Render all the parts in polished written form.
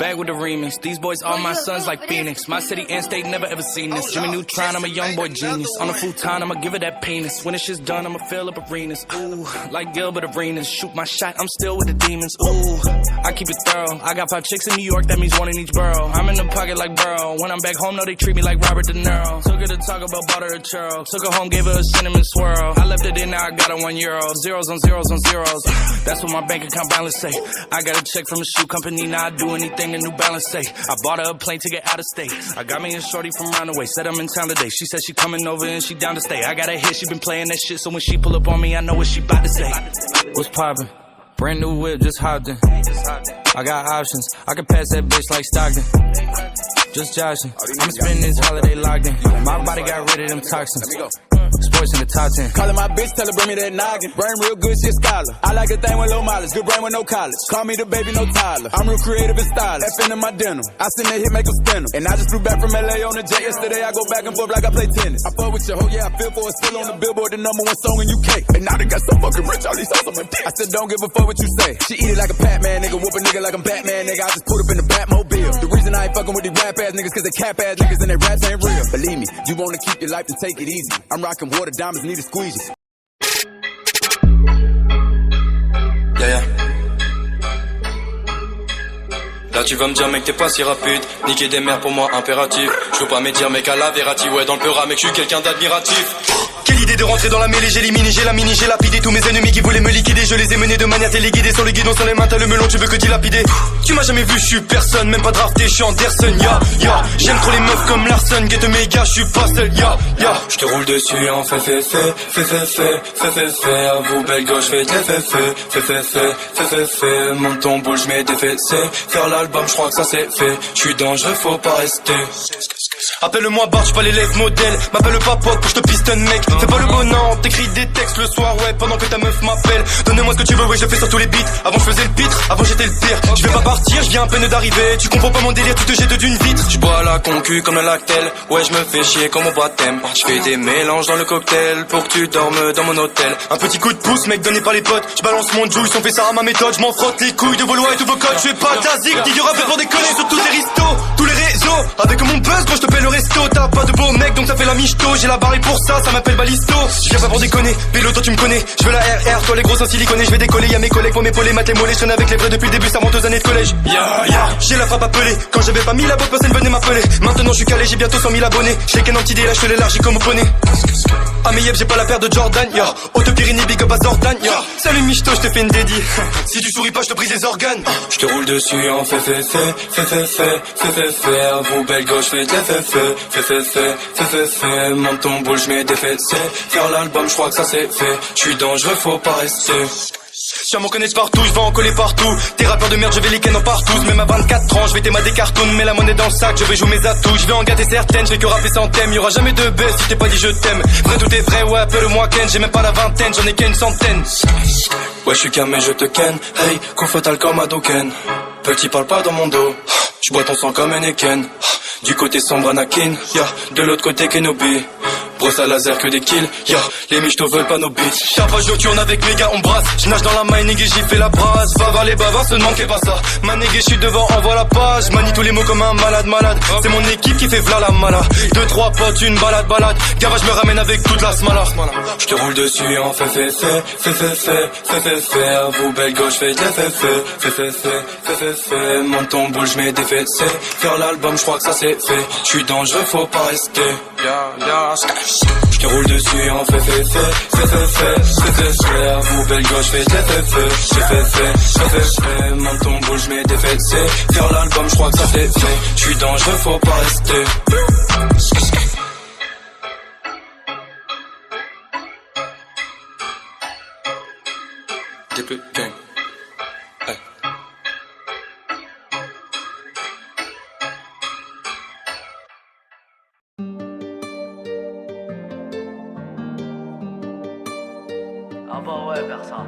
Bag with the remix. These boys all my sons like Phoenix. My city and state never ever seen this. Jimmy Neutron, I'm a young boy genius. On a futon, I'ma give it that penis. When this shit's done, I'ma fill up arenas. Ooh, like Gilbert Arenas. Shoot my shot, I'm still with the demons. Ooh, I keep it thorough. I got 5 chicks in New York, that means 1 in each borough. I'm in the pocket like Burrow. When I'm back home, no, they treat me like Robert De Niro. Took her to Taco Bell, bought her a churro. Took her home, gave her a cinnamon swirl. I left it in, now I got her €1. Zeros on zeros on zeros. That's what my bank account balance say. I got a check from a shoe company, now I do anything the New Balance say. I bought her a plane to get out of state. I got me a shorty from round the way, said I'm in town today. She said she coming over and she down to stay. I got a hit, she been playing that shit, so when she pull up on me, I know what she bout to say. What's poppin'? Brand new whip, just hopped in. I got options, I can pass that bitch like Stockton. Just joshing, I'm spending this holiday locked in. My body got rid of them toxins. Sports in the top 10. Calling my bitch, tell her bring me that noggin. Brain real good, shit scholar. I like a thing with low mileage, good brain with no college. Call me the baby, no Tyler. I'm real creative and stylish. FN in my denim. I send that hit, make them spin 'em. And I just flew back from LA on the jet yesterday. I go back and forth like I play tennis. I fuck with your hoe, yeah, I feel for it. Still on the Billboard, the #1 song in UK. And now they got so fucking rich, all these songs on my dick. I still don't give a fuck what you say. She eat it like a Pac-Man, nigga. Whoop a nigga like I'm Batman, nigga. I just put up in the Batmobile. The reason I ain't fucking with these rap ass niggas, cause they cap ass niggas and they raps ain't real. Believe me, you wanna keep your life and take it easy. I'm rocking water diamonds, need a squeegee. Yeah. Là tu vas me dire mec t'es pas si rapide. Niquer des mères pour moi impératif. Je veux pas me dire mec à la Verratti. Ouais dans le peur mec je suis quelqu'un d'admiratif. Quelle idée de rentrer dans la mêlée, j'ai éliminé, j'ai laminé, j'ai lapidé tous mes ennemis qui voulaient me liquider. Je les ai menés de manière téléguidée, sur les guidons, sur les mains, t'as le melon, tu veux que dilapider. Tu m'as jamais vu, je suis personne, même pas drafté, je suis Anderson, j'aime trop les meufs comme Larson, get mes gars, je suis pas seul, Je te roule dessus en fait, à vous belle gauche, fais de fait, monte ton boule, je mets des fessées. Faire l'album, je crois que ça c'est fait, je suis dangereux, faut pas rester. Appelle-moi Bart, j'suis pas l'élève modèle. M'appelle pas pote que je te pistonne mec. Fais pas le bonheur, t'écris des textes le soir, ouais, pendant que ta meuf m'appelle. Donne-moi ce que tu veux, ouais, je le fais sur tous les beats. Avant je faisais le pitre, avant j'étais le pire. Je vais pas partir, je viens à peine d'arriver. Tu comprends pas mon délire, tu te jettes d'une vitre. Je bois la concu comme le lactel. Ouais, je me fais chier comme au baptême. Je fais des mélanges dans le cocktail pour que tu dormes dans mon hôtel. Un petit coup de pouce, mec, donné par les potes. Je balance mon juice, on fait ça à ma méthode. Je m'en frotte les couilles de vos lois et tous vos codes. Je fais pas d'asique, dis du rap pour déconner sur tous les restos, tous les réseaux. Avec mon buzz, gros, je te paie le resto. T'as pas de beau mec, donc ça fait la michto. J'ai la barre et pour ça m'appelle Balisto. Je viens pas pour déconner, Pélo, toi tu me connais. Je veux la RR, toi les gros en siliconé. Je vais décoller, y'a mes collègues pour m'épauler. Mat les mollets, je traîne avec les vrais depuis le début, ça remonte aux années de collège. J'ai la frappe appelée, quand j'avais pas mis la botte, personne venait m'appeler. Maintenant je suis calé, j'ai bientôt 100 000 abonnés. J'ai qu'un anti-dé, là je te l'élargis comme au poney. Ah mais yep, j'ai pas la paire de Jordan, Haute Pyrénées, big up à Zordan, Salut michto, je te fais une dédie. Si tu souris pas, je te brise les organes. Je te roule dessus en fait, à vous belle gauche, fais de fait, monte ton boule, je mets des fessées. Faire l'album, je crois que ça c'est fait. Je suis dangereux, faut pas rester. Tiens mon connaisse partout, je vais en coller partout. Tes rappeurs de merde, je vais les ken en partout. Même à 24 ans, je vais t'aimer des cartoons. Mets la monnaie dans le sac, je vais jouer mes atouts. Je vais en gâter certaines, je vais que rapper sans thème. Y'aura jamais de baisse si t'es pas dit je t'aime. Vrai tout est vrai, ouais appelle-moi Ken. J'ai même pas la vingtaine, j'en ai qu'une centaine. Ouais je suis qu'un mais je te ken. Hey, coup fatal comme à Doken. Petit parle pas dans mon dos. Je bois ton sang comme un Eken. Du côté sombre Anakin, de l'autre côté Kenobi. Brosse à laser que des kills, les michtos veulent pas nos beats. Chapage je tourne avec mes gars, on brasse. Je nage dans la mining et j'y fais la brasse. Bavard les bavards, se manquez pas ça. Ma nègre, je suis devant, envoie la page. Manie tous les mots comme un malade. C'est mon équipe qui fait v'là la mala. 2-3 potes, une balade. Gava, je me ramène avec toute la smala. Je te roule dessus en fait, à vous belle gauche, fais de fait, monte ton boule, je mets des fessées. Faire l'album, je crois que ça c'est fait. Je suis dangereux, faut pas rester. Je te roule dessus en fait, à vous belle gauche, fais de fait, monte ton boule, je mets des fessées. Faire l'album, je crois que ça c'est fait. Je suis dangereux, faut pas rester. Déplut gang. Hey. Ah bah ouais, vers ça.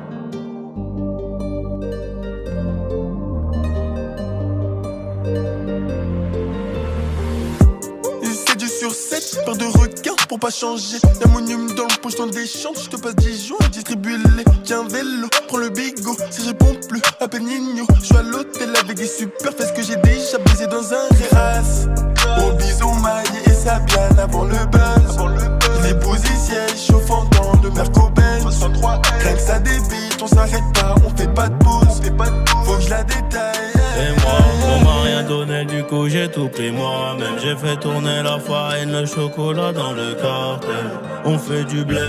C'est du sur 7, paire de requins pour pas changer. Y'a mon hume dans le poche dans des champs. Je te passe 10 jours, distribue-les. Tiens un vélo, prends le bigot. Si je réponds plus, appelle Nino. Je suis à l'hôtel avec des super fesses que j'ai déjà à baiser dans un terrasse. Au bison maillé et sa biane avant le buzz. Les beaux et sièges chauffant dans le Merco-Benz. Rien que ça débite, on s'arrête pas, on fait pas de pause. Faut que je la détaille. Et moi, on m'a rien donné, du coup j'ai tout pris moi-même. J'ai fait tourner la farine, le chocolat dans le cartel. On fait du blé,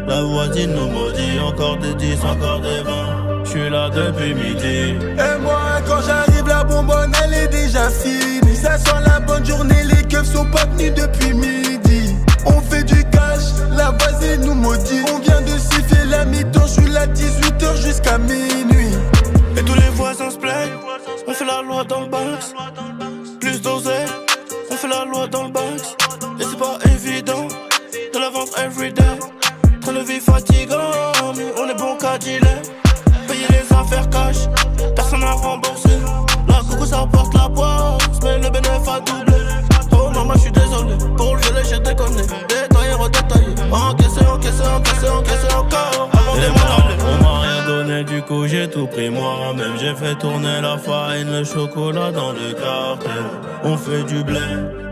la voisine nous maudit. Encore des 10, encore des 20. J'suis là depuis midi. Et moi, quand j'arrive, la bonbonne elle est déjà finie. Ça sent la bonne journée, les keufs sont pas venus depuis midi. On fait du cash, la voisine nous maudit. On vient de siffler la mi-temps, j'suis là 18h jusqu'à minuit. Et tous les voisins se plaignent. On fait la loi dans le box. Plus d'oseille, on fait la loi dans le box. Et c'est pas évident de la vendre everyday. Train de vie fatigant, mais on est bon qu'à dealer. Payer les affaires cash, personne n'a remboursé. La coucou ça porte la poisse, mais le bénéfice a doublé. Oh maman j'suis désolé, pour le geler j'ai déconné. Détaillé, redétaillé, encaissé, encaissé, encaissé, encaissé encore. Avant de m'en aller. On m'a rien donné, du coup j'ai tout pris moi-même. J'ai fait tourner la farine, le chocolat dans le cartel. On fait du blé,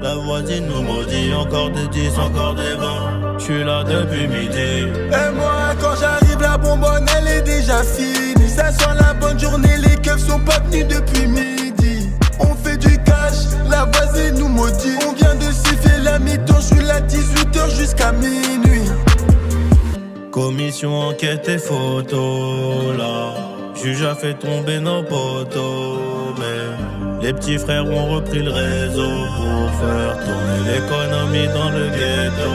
la voisine nous maudit. Encore des 10, encore des 20. J'suis là depuis midi. Et moi, quand j'arrive, la bonbonne elle est déjà finie. Ça sent la bonne journée, les keufs sont pas venus depuis midi. On fait du cash, la voisine nous maudit. On vient de siffler la mi-temps, j'suis là 18h jusqu'à minuit. Commission enquête et photo là. Juge a fait tomber nos poteaux. Mais les petits frères ont repris le réseau pour faire tourner l'économie dans le ghetto.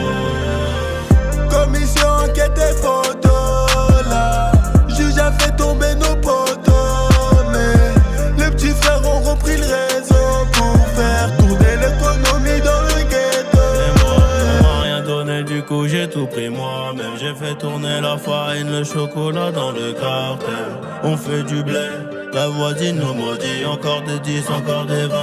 Commission enquête et photo là. Juge a fait tomber nos poteaux. Mais les petits frères ont repris le réseau pour faire tourner l'économie dans le ghetto. Et moi, on m'a rien donné, du coup j'ai tout pris moi-même. J'ai fait tourner la farine, le chocolat dans le cartel. On fait du blé, la voisine nous maudit. Encore des 10, encore des 20.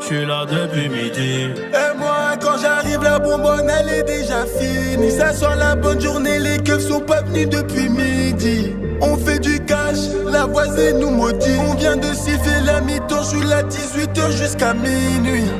J'suis là depuis midi. Et moi, quand j'arrive, la bonbonne elle est déjà finie. Ça sent la bonne journée, les keufs sont pas venus depuis midi. On fait du cash, la voisine nous maudit. On vient de siffler la mi-temps, j'suis là 18h jusqu'à minuit.